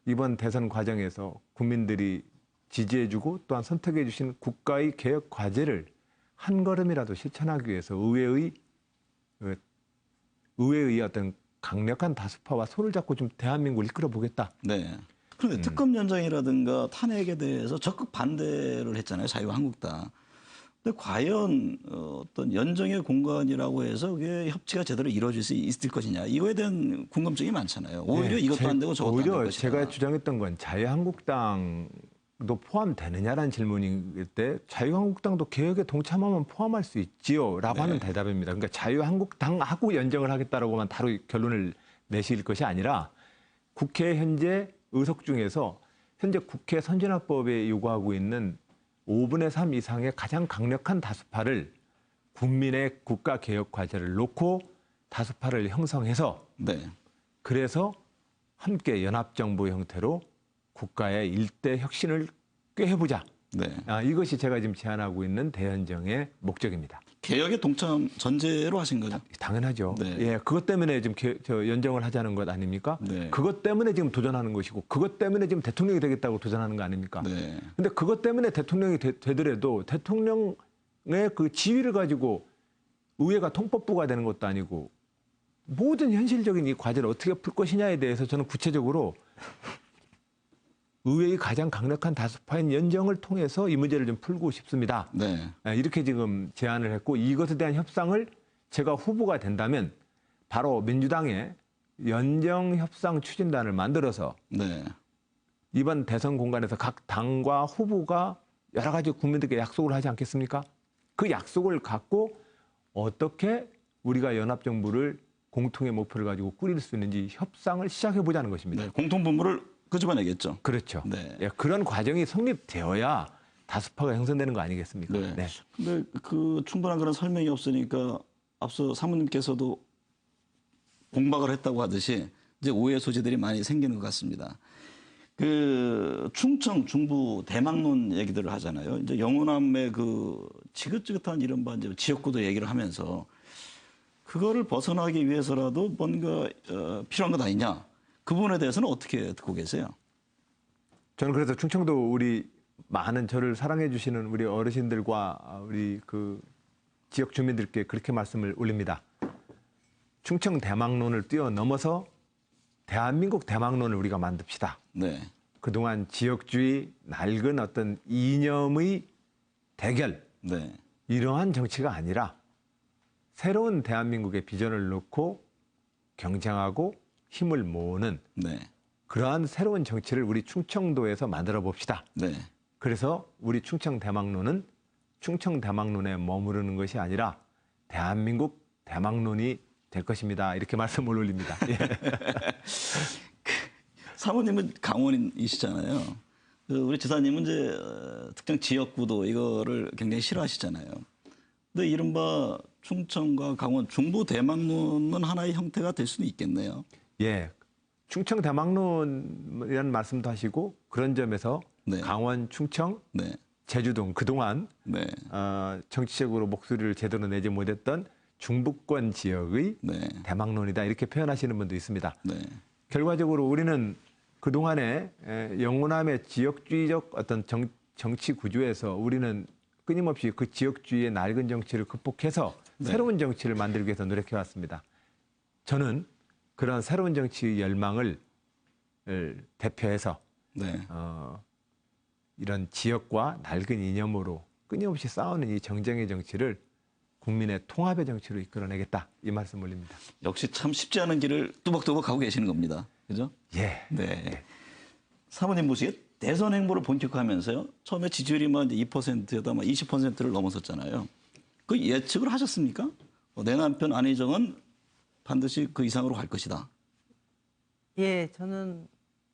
이번 대선 과정에서 국민들이 지지해주고 또한 선택해주신 국가의 개혁 과제를 한 걸음이라도 실천하기 위해서 의회의 어떤 강력한 다수파와 손을 잡고 좀 대한민국을 이끌어 보겠다. 네. 그런데 특검 연장이라든가 탄핵에 대해서 적극 반대를 했잖아요. 자유한국당. 근데 과연 어떤 연정의 공간이라고 해서 그게 협치가 제대로 이루어질 수 있을 것이냐. 이거에 대한 궁금증이 많잖아요. 오히려 이것도 안 되고 저것도 안 될 오히려 것이다. 제가 주장했던 건 자유한국당도 포함되느냐라는 질문일 때 자유한국당도 개혁에 동참하면 포함할 수 있지요 라고 하는 대답입니다. 그러니까 자유한국당하고 연정을 하겠다라고만 바로 결론을 내실 것이 아니라 국회 현재 의석 중에서 현재 국회 선진화법에 요구하고 있는 5분의 3 이상의 가장 강력한 다수파를 국민의 국가개혁 과제를 놓고 다수파를 형성해서 네. 그래서 함께 연합정부 형태로 국가의 일대 혁신을 꾀해보자. 네. 이것이 제가 지금 제안하고 있는 대연정의 목적입니다. 개혁의 동참 전제로 하신 거죠? 당연하죠. 네. 예, 그것 때문에 지금 연정을 하자는 것 아닙니까? 네. 그것 때문에 지금 도전하는 것이고, 그것 때문에 지금 대통령이 되겠다고 도전하는 거 아닙니까? 네. 근데 그것 때문에 대통령이 되더라도 대통령의 그 지위를 가지고 의회가 통법부가 되는 것도 아니고 모든 현실적인 이 과제를 어떻게 풀 것이냐에 대해서 저는 구체적으로 의회의 가장 강력한 다수파인 연정을 통해서 이 문제를 좀 풀고 싶습니다. 네. 이렇게 지금 제안을 했고 이것에 대한 협상을 제가 후보가 된다면 바로 민주당의 연정협상 추진단을 만들어서 네. 이번 대선 공간에서 각 당과 후보가 여러 가지 국민들께 약속을 하지 않겠습니까? 그 약속을 갖고 어떻게 우리가 연합정부를 공통의 목표를 가지고 꾸릴 수 있는지 협상을 시작해보자는 것입니다. 네. 공통분모를 끄집어내겠죠. 그렇죠. 네. 예, 그런 과정이 성립되어야 다수파가 형성되는 거 아니겠습니까? 네. 네. 근데 그 충분한 그런 설명이 없으니까 앞서 사모님께서도 공박을 했다고 하듯이 이제 오해 소지들이 많이 생기는 것 같습니다. 그 충청 중부 대망론 얘기들을 하잖아요. 이제 영호남의 그 지긋지긋한 이른바 이제 지역구도 얘기를 하면서 그거를 벗어나기 위해서라도 뭔가 필요한 것 아니냐. 그 부분에 대해서는 어떻게 듣고 계세요? 저는 그래서 충청도 우리 많은 저를 사랑해 주시는 우리 어르신들과 우리 그 지역 주민들께 그렇게 말씀을 올립니다. 충청 대망론을 뛰어넘어서 대한민국 대망론을 우리가 만듭시다. 네. 그동안 지역주의, 낡은 어떤 이념의 대결, 네. 이러한 정치가 아니라 새로운 대한민국의 비전을 놓고 경쟁하고 힘을 모으는 네. 그러한 새로운 정치를 우리 충청도에서 만들어 봅시다. 네. 그래서 우리 충청 대망론은 충청 대망론에 머무르는 것이 아니라 대한민국 대망론이 될 것입니다. 이렇게 말씀을 올립니다. 예. 사모님은 강원이시잖아요. 우리 지사님은 이제 특정 지역구도 이거를 굉장히 싫어하시잖아요. 근데 이른바 충청과 강원 중부 대망론은 하나의 형태가 될 수도 있겠네요. 예. 충청 대망론이라는 말씀도 하시고 그런 점에서 네. 강원, 충청, 네. 제주도 그동안 네. 정치적으로 목소리를 제대로 내지 못했던 중부권 지역의 네. 대망론이다 이렇게 표현하시는 분도 있습니다. 네. 결과적으로 우리는 그동안에 영호남의 지역주의적 어떤 정치 구조에서 우리는 끊임없이 그 지역주의의 낡은 정치를 극복해서 네. 새로운 정치를 만들기 위해서 노력해 왔습니다. 저는 그런 새로운 정치의 열망을 대표해서 네. 이런 지역과 낡은 이념으로 끊임없이 싸우는 이 정쟁의 정치를 국민의 통합의 정치로 이끌어내겠다 이 말씀 올립니다. 역시 참 쉽지 않은 길을 뚜벅뚜벅 가고 계시는 겁니다. 그죠? 예. 네. 사모님 보시기에 대선 행보를 본격화하면서요. 처음에 지지율이 뭐 2%다 20%를 넘어섰잖아요. 그 예측을 하셨습니까? 내 남편 안희정은 반드시 그 이상으로 갈 것이다. 예, 저는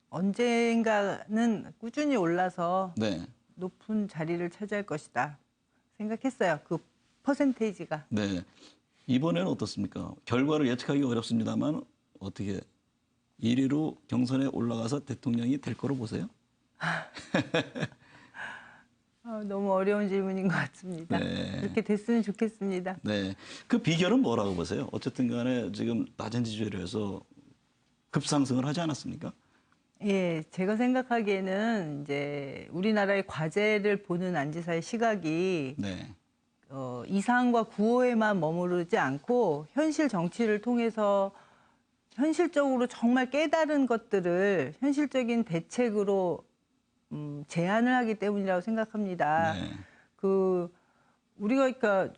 언젠가는 꾸준히 올라서 네. 높은 자리를 차지할 것이다 생각했어요. 그 퍼센테이지가. 네. 이번에는 어떻습니까? 결과를 예측하기 어렵습니다만 어떻게 1위로 경선에 올라가서 대통령이 될 거로 보세요? 너무 어려운 질문인 것 같습니다. 네. 그렇게 됐으면 좋겠습니다. 네. 그 비결은 뭐라고 보세요? 어쨌든 간에 지금 낮은 지지율에서 급상승을 하지 않았습니까? 예, 제가 생각하기에는 이제 우리나라의 과제를 보는 안지사의 시각이 네. 이상과 구호에만 머무르지 않고 현실 정치를 통해서 현실적으로 정말 깨달은 것들을 현실적인 대책으로 제안을 하기 때문이라고 생각합니다. 네. 우리가 그러니까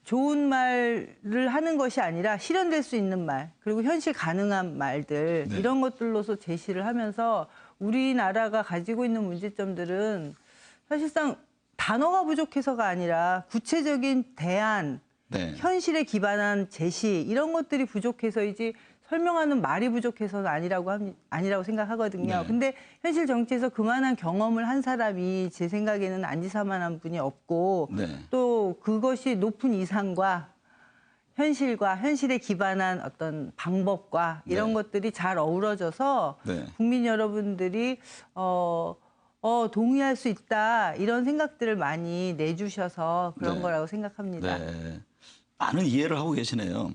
좋은 말을 하는 것이 아니라 실현될 수 있는 말, 그리고 현실 가능한 말들 네. 이런 것들로서 제시를 하면서 우리나라가 가지고 있는 문제점들은 사실상 단어가 부족해서가 아니라 구체적인 대안, 네. 현실에 기반한 제시 이런 것들이 부족해서이지 설명하는 말이 부족해서는 아니라고 생각하거든요. 네. 근데 현실 정치에서 그만한 경험을 한 사람이 제 생각에는 안지사만한 분이 없고 네. 또 그것이 높은 이상과 현실과 현실에 기반한 어떤 방법과 이런 네. 것들이 잘 어우러져서 네. 국민 여러분들이 동의할 수 있다 이런 생각들을 많이 내주셔서 그런 네. 거라고 생각합니다. 네. 많은 이해를 하고 계시네요.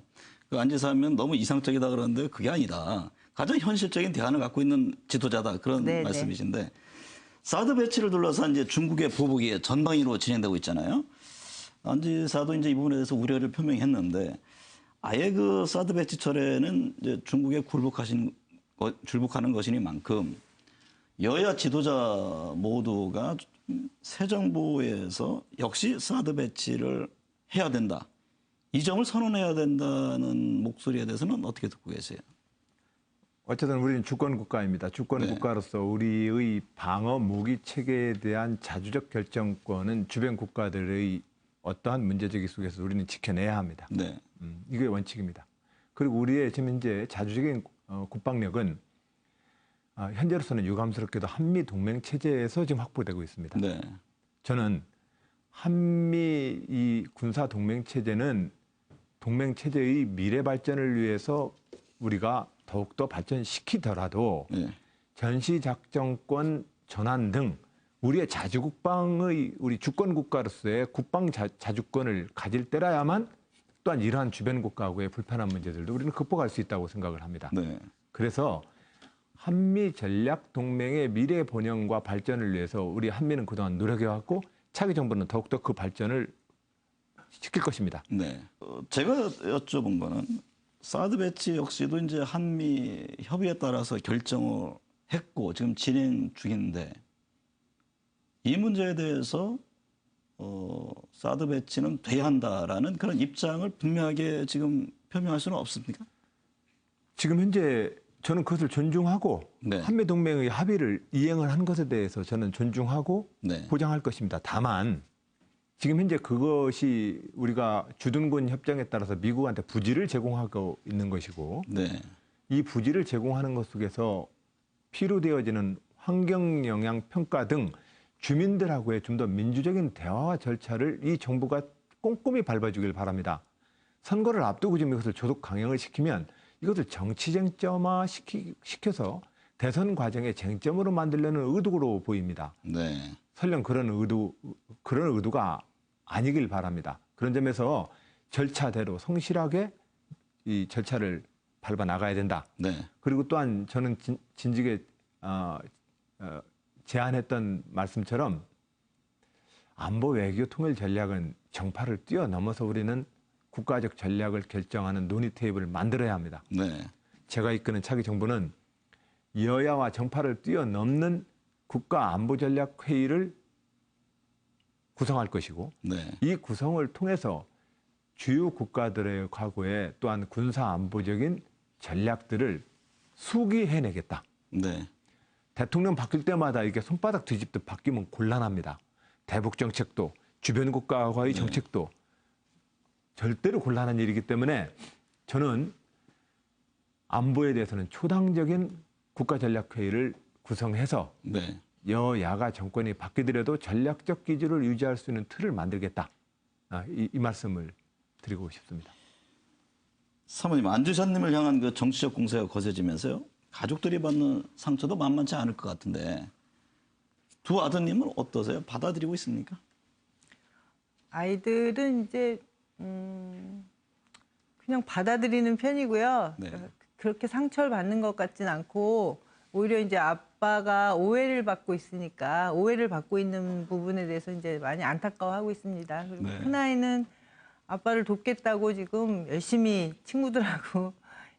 그 안지사하면 너무 이상적이다 그러는데 그게 아니다. 가장 현실적인 대안을 갖고 있는 지도자다. 그런 네, 말씀이신데 사드 배치를 둘러싼 이제 중국의 보복이 전방위로 진행되고 있잖아요. 안지사도 이제 이 부분에 대해서 우려를 표명했는데 아예 그 사드 배치 철회는 이제 중국에 굴복하는 것이니만큼 여야 지도자 모두가 새 정부에서 역시 사드 배치를 해야 된다. 이 점을 선언해야 된다는 목소리에 대해서는 어떻게 듣고 계세요? 어쨌든 우리는 주권 국가입니다. 주권 네. 국가로서 우리의 방어 무기 체계에 대한 자주적 결정권은 주변 국가들의 어떠한 문제제기 속에서 우리는 지켜내야 합니다. 네. 이게 원칙입니다. 그리고 우리의 지금 현재 자주적인 국방력은 현재로서는 유감스럽게도 한미 동맹 체제에서 지금 확보되고 있습니다. 네. 저는 한미 이 군사 동맹 체제는 동맹 체제의 미래 발전을 위해서 우리가 더욱더 발전시키더라도 네. 전시작전권 전환 등 우리의 자주국방의 우리 주권 국가로서의 국방 자주권을 가질 때라야만 또한 이러한 주변 국가하고의 불편한 문제들도 우리는 극복할 수 있다고 생각을 합니다. 네. 그래서 한미 전략 동맹의 미래 번영과 발전을 위해서 우리 한미는 그동안 노력해왔고 차기 정부는 더욱더 그 발전을 시킬 것입니다. 네. 제가 여쭤본 거는 사드 배치 역시도 이제 한미 협의에 따라서 결정을 했고 지금 진행 중인데 이 문제에 대해서 사드 배치는 돼야 한다라는 그런 입장을 분명하게 지금 표명할 수는 없습니까? 지금 현재 저는 그것을 존중하고 네. 한미동맹의 합의를 이행을 한 것에 대해서 저는 존중하고 네. 보장할 것입니다. 다만 지금 현재 그것이 우리가 주둔군 협정에 따라서 미국한테 부지를 제공하고 있는 것이고 네. 이 부지를 제공하는 것 속에서 필요되어지는 환경영향 평가 등 주민들하고의 좀 더 민주적인 대화와 절차를 이 정부가 꼼꼼히 밟아주길 바랍니다. 선거를 앞두고 지금 이것을 조속 강행을 시키면 이것을 정치 쟁점화 시켜서 대선 과정의 쟁점으로 만들려는 의도로 보입니다. 네. 설령 그런 의도가 아니길 바랍니다. 그런 점에서 절차대로 성실하게 이 절차를 밟아 나가야 된다. 네. 그리고 또한 저는 진즉에 제안했던 말씀처럼 안보 외교 통일 전략은 정파를 뛰어넘어서 우리는 국가적 전략을 결정하는 논의 테이블을 만들어야 합니다. 네. 제가 이끄는 차기 정부는 여야와 정파를 뛰어넘는 국가안보전략회의를 구성할 것이고 네. 이 구성을 통해서 주요 국가들의 과거에 또한 군사안보적인 전략들을 수기해내겠다. 네. 대통령 바뀔 때마다 이게 손바닥 뒤집듯 바뀌면 곤란합니다. 대북 정책도 주변 국가와의 네. 정책도 절대로 곤란한 일이기 때문에 저는 안보에 대해서는 초당적인 국가전략회의를 구성해서 네. 여야가 정권이 바뀌더라도 전략적 기조를 유지할 수 있는 틀을 만들겠다. 이 말씀을 드리고 싶습니다. 사모님, 안주찬님을 향한 그 정치적 공세가 거세지면서요. 가족들이 받는 상처도 만만치 않을 것 같은데 두 아드님은 어떠세요? 받아들이고 있습니까? 아이들은 이제 그냥 받아들이는 편이고요. 네. 그렇게 상처를 받는 것 같진 않고 오히려 이제 아빠가 오해를 받고 있으니까 오해를 받고 있는 부분에 대해서 이제 많이 안타까워하고 있습니다. 그리고 네. 큰아이는 아빠를 돕겠다고 지금 열심히 친구들하고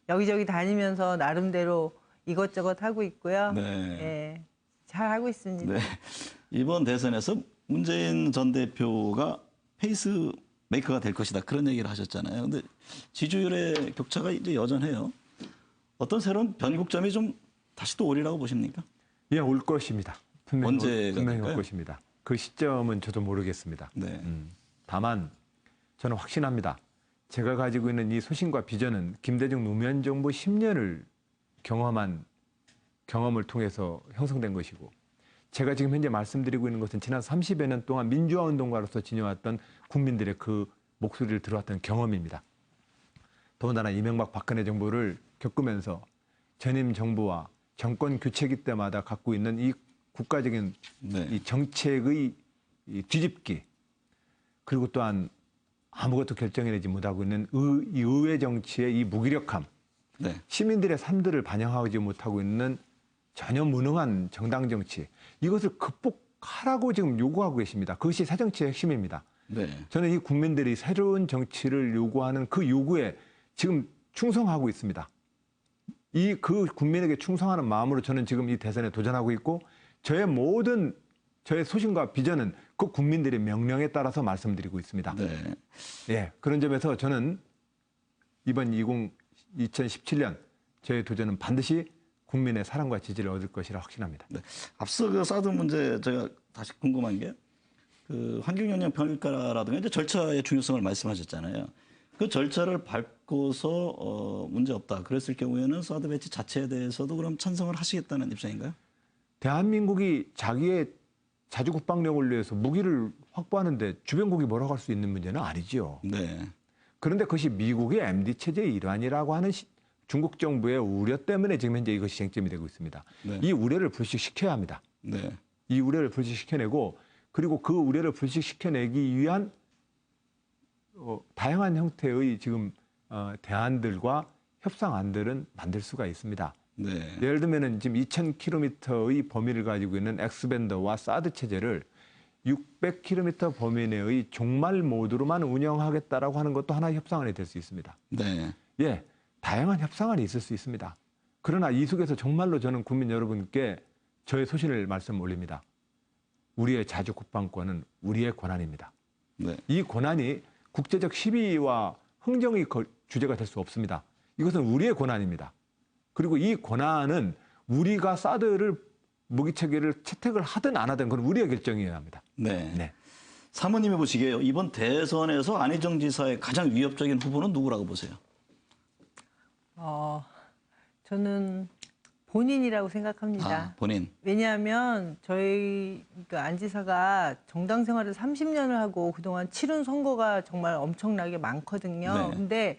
여기저기 다니면서 나름대로 이것저것 하고 있고요. 네. 예, 잘 하고 있습니다. 네. 이번 대선에서 문재인 전 대표가 페이스 메이커가 될 것이다. 그런 얘기를 하셨잖아요. 근데 지지율의 격차가 이제 여전해요. 어떤 새로운 변곡점이 좀 다시 또 오리라고 보십니까? 예, 올 것입니다. 언제가 분명히 될까요? 올 것입니다. 그 시점은 저도 모르겠습니다. 네. 다만 저는 확신합니다. 제가 가지고 있는 이 소신과 비전은 김대중 노무현 정부 10년을 경험을 통해서 형성된 것이고 제가 지금 현재 말씀드리고 있는 것은 지난 30여 년 동안 민주화 운동가로서 지녀왔던 국민들의 그 목소리를 들어왔던 경험입니다. 더군다나 이명박 박근혜 정부를 겪으면서 전임 정부와 정권 교체기 때마다 갖고 있는 이 국가적인 네. 이 정책의 이 뒤집기 그리고 또한 아무것도 결정해내지 못하고 있는 이 의회 정치의 이 무기력함 네. 시민들의 삶들을 반영하지 못하고 있는 전혀 무능한 정당 정치 이것을 극복하라고 지금 요구하고 계십니다. 그것이 새정치의 핵심입니다. 네. 저는 이 국민들이 새로운 정치를 요구하는 그 요구에 지금 충성하고 있습니다. 그 국민에게 충성하는 마음으로 저는 지금 이 대선에 도전하고 있고 저의 소신과 비전은 그 국민들의 명령에 따라서 말씀드리고 있습니다. 네. 예, 그런 점에서 저는 이번 2017년 저의 도전은 반드시 국민의 사랑과 지지를 얻을 것이라 확신합니다. 네. 앞서 그 사드 문제 제가 다시 궁금한 게 그 환경영향 평가라든가 이제 절차의 중요성을 말씀하셨잖아요. 그 절차를 밟고서 문제 없다. 그랬을 경우에는 사드 배치 자체에 대해서도 그럼 찬성을 하시겠다는 입장인가요? 대한민국이 자기의 자주국방력을 위해서 무기를 확보하는데 주변국이 뭐라고 할 수 있는 문제는 아니지요. 네. 그런데 그것이 미국의 MD 체제의 일환이라고 하는 중국 정부의 우려 때문에 지금 현재 이것이 쟁점이 되고 있습니다. 네. 이 우려를 불식시켜야 합니다. 네. 이 우려를 불식시켜내고 그리고 그 우려를 불식시켜내기 위한 다양한 형태의 지금 대안들과 협상안들은 만들 수가 있습니다. 네. 예를 들면은 지금 2,000km의 범위를 가지고 있는 엑스밴더와 사드 체제를 600km 범위 내의 종말 모드로만 운영하겠다라고 하는 것도 하나의 협상안이 될 수 있습니다. 네. 예, 다양한 협상안이 있을 수 있습니다. 그러나 이 속에서 정말로 저는 국민 여러분께 저의 소신을 말씀 올립니다. 우리의 자주 국방권은 우리의 권한입니다. 네. 이 권한이 국제적 시비와 흥정의 주제가 될 수 없습니다. 이것은 우리의 권한입니다. 그리고 이 권한은 우리가 사드를 무기 체계를 채택을 하든 안 하든 그건 우리의 결정이어야 합니다. 네. 네. 사모님이 보시기에요. 이번 대선에서 안희정 지사의 가장 위협적인 후보는 누구라고 보세요? 저는 본인이라고 생각합니다. 아, 본인. 왜냐하면 저희 그러니까 안 지사가 정당 생활을 30년을 하고 그동안 치른 선거가 정말 엄청나게 많거든요. 네. 근데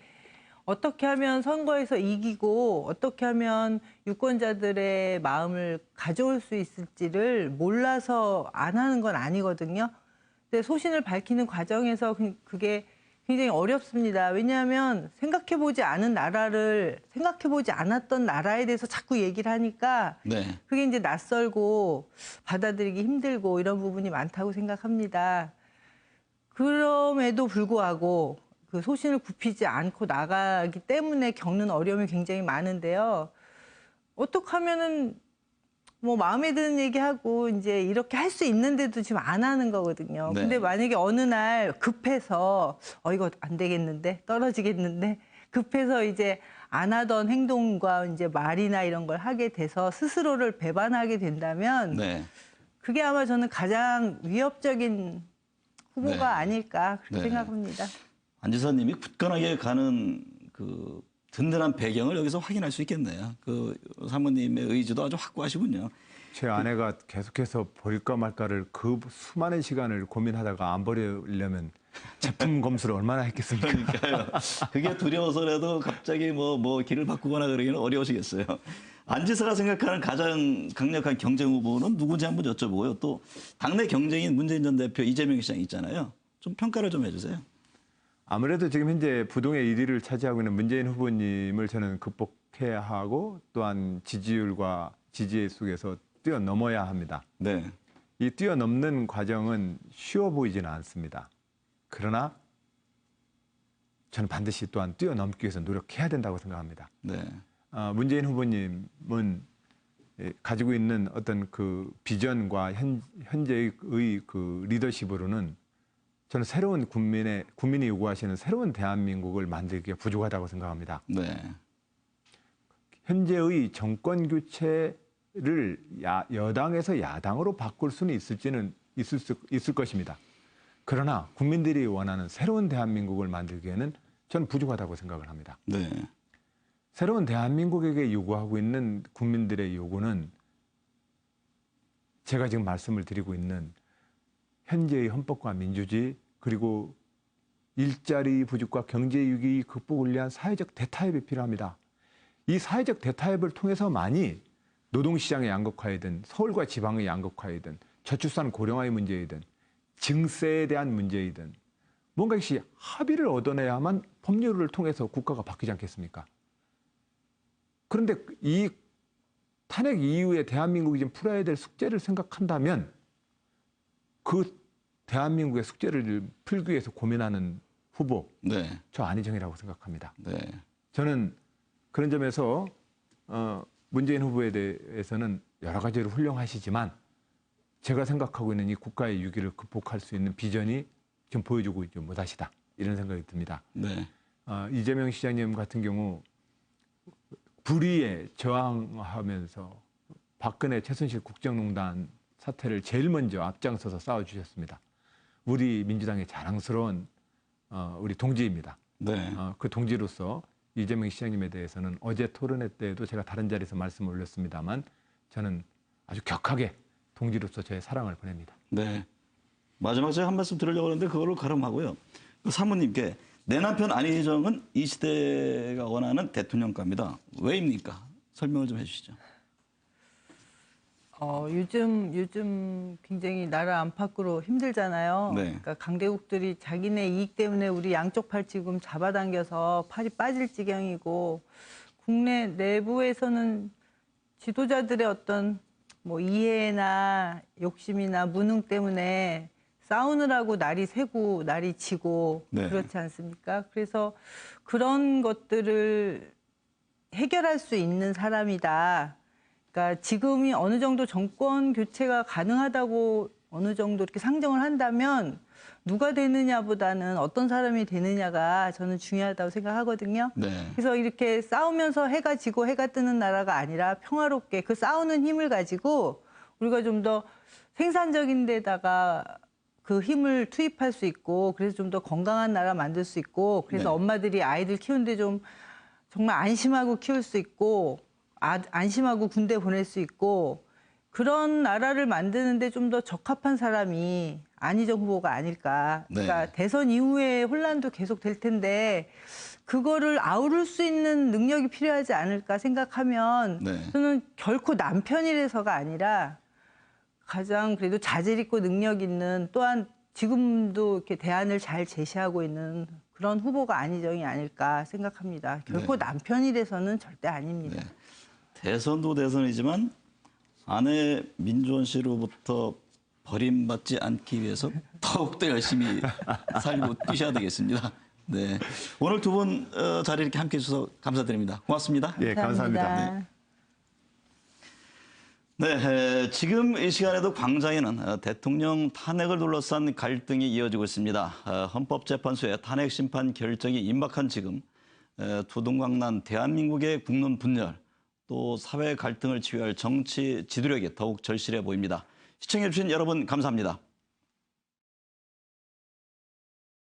어떻게 하면 선거에서 이기고 어떻게 하면 유권자들의 마음을 가져올 수 있을지를 몰라서 안 하는 건 아니거든요. 근데 소신을 밝히는 과정에서 그게 굉장히 어렵습니다. 왜냐하면 생각해보지 않았던 나라에 대해서 자꾸 얘기를 하니까 네. 그게 이제 낯설고 받아들이기 힘들고 이런 부분이 많다고 생각합니다. 그럼에도 불구하고 그 소신을 굽히지 않고 나가기 때문에 겪는 어려움이 굉장히 많은데요. 어떻게 하면은 뭐 마음에 드는 얘기하고 이제 이렇게 할 수 있는데도 지금 안 하는 거거든요. 네. 근데 만약에 어느 날 급해서 이거 안 되겠는데 떨어지겠는데 급해서 이제 안 하던 행동과 이제 말이나 이런 걸 하게 돼서 스스로를 배반하게 된다면 네. 그게 아마 저는 가장 위협적인 후보가 네. 아닐까 그렇게 네. 생각합니다. 안 지사님이 굳건하게 가는 그 든든한 배경을 여기서 확인할 수 있겠네요. 그 사모님의 의지도 아주 확고하시군요. 제 아내가 계속해서 버릴까 말까를 그 수많은 시간을 고민하다가 안 버리려면 제품 검수를 얼마나 했겠습니까? 그러니까요. 그게 두려워서라도 갑자기 뭐 길을 바꾸거나 그러기는 어려우시겠어요. 안 지사가 생각하는 가장 강력한 경쟁 후보는 누구인지 한번 여쭤보고요. 또 당내 경쟁인 문재인 전 대표 이재명 시장 있잖아요. 좀 평가를 좀 해주세요. 아무래도 지금 현재 부동의 1위를 차지하고 있는 문재인 후보님을 저는 극복해야 하고 또한 지지율과 지지 속에서 뛰어넘어야 합니다. 네. 이 뛰어넘는 과정은 쉬워 보이지는 않습니다. 그러나 저는 반드시 또한 뛰어넘기 위해서 노력해야 된다고 생각합니다. 네. 문재인 후보님은 가지고 있는 어떤 그 비전과 현재의 그 리더십으로는 저는 새로운 국민이 요구하시는 새로운 대한민국을 만들기에 부족하다고 생각합니다. 네. 현재의 정권 교체를 여당에서 야당으로 바꿀 수는 있을 것입니다. 그러나 국민들이 원하는 새로운 대한민국을 만들기에는 저는 부족하다고 생각을 합니다. 네. 새로운 대한민국에게 요구하고 있는 국민들의 요구는 제가 지금 말씀을 드리고 있는 현재의 헌법과 민주주의 그리고 일자리 부족과 경제 위기 극복을 위한 사회적 대타협이 필요합니다. 이 사회적 대타협을 통해서만이 노동시장의 양극화이든 서울과 지방의 양극화이든 저출산 고령화의 문제이든 증세에 대한 문제이든 뭔가 이것이 합의를 얻어내야만 법률을 통해서 국가가 바뀌지 않겠습니까? 그런데 이 탄핵 이후에 대한민국이 지금 풀어야 될 숙제를 생각한다면 그 대한민국의 숙제를 풀기 위해서 고민하는 후보, 네. 저 안희정이라고 생각합니다. 네. 저는 그런 점에서 문재인 후보에 대해서는 여러 가지로 훌륭하시지만 제가 생각하고 있는 이 국가의 위기를 극복할 수 있는 비전이 지금 보여주고 있지 못하시다. 이런 생각이 듭니다. 네. 이재명 시장님 같은 경우 불의에 저항하면서 박근혜 최순실 국정농단 사태를 제일 먼저 앞장서서 싸워주셨습니다. 우리 민주당의 자랑스러운 우리 동지입니다. 네. 그 동지로서 이재명 시장님에 대해서는 어제 토론회 때에도 제가 다른 자리에서 말씀을 올렸습니다만 저는 아주 격하게 동지로서 저의 사랑을 보냅니다. 네. 마지막 제가 한 말씀 드리려고 하는데 그거를 가름하고요. 그 사모님께 내 남편 안희정은 이 시대가 원하는 대통령감이다. 왜입니까? 설명을 좀 해주시죠. 요즘 굉장히 나라 안팎으로 힘들잖아요. 네. 그러니까 강대국들이 자기네 이익 때문에 우리 양쪽 팔 지금 잡아당겨서 팔이 빠질 지경이고 국내 내부에서는 지도자들의 어떤 뭐 이해나 욕심이나 무능 때문에 싸우느라고 날이 새고 날이 지고 네. 그렇지 않습니까? 그래서 그런 것들을 해결할 수 있는 사람이다. 그러니까 지금이 어느 정도 정권 교체가 가능하다고 어느 정도 이렇게 상정을 한다면 누가 되느냐보다는 어떤 사람이 되느냐가 저는 중요하다고 생각하거든요. 네. 그래서 이렇게 싸우면서 해가 지고 해가 뜨는 나라가 아니라 평화롭게 그 싸우는 힘을 가지고 우리가 좀 더 생산적인 데다가 그 힘을 투입할 수 있고 그래서 좀 더 건강한 나라 만들 수 있고 그래서 네. 엄마들이 아이들 키우는데 좀 정말 안심하고 키울 수 있고 안심하고 군대 보낼 수 있고 그런 나라를 만드는데 좀 더 적합한 사람이 안희정 후보가 아닐까. 그러니까 네. 대선 이후에 혼란도 계속 될 텐데 그거를 아우를 수 있는 능력이 필요하지 않을까 생각하면 네. 저는 결코 남편이라서가 아니라 가장 그래도 자질 있고 능력 있는 또한 지금도 이렇게 대안을 잘 제시하고 있는 그런 후보가 안희정이 아닐까 생각합니다. 결코 네. 남편이라서는 절대 아닙니다. 네. 대선도 대선이지만 아내 민주원 씨로부터 버림받지 않기 위해서 더욱더 열심히 살고 뛰셔야 되겠습니다. 네. 오늘 두 분 자리 이렇게 함께 해주셔서 감사드립니다. 고맙습니다. 예, 감사합니다. 네, 지금 이 시간에도 광장에는 대통령 탄핵을 둘러싼 갈등이 이어지고 있습니다. 헌법재판소의 탄핵 심판 결정이 임박한 지금 두둥강난 대한민국의 국론 분열 또 사회 갈등을 치유할 정치 지도력이 더욱 절실해 보입니다. 시청해주신 여러분 감사합니다.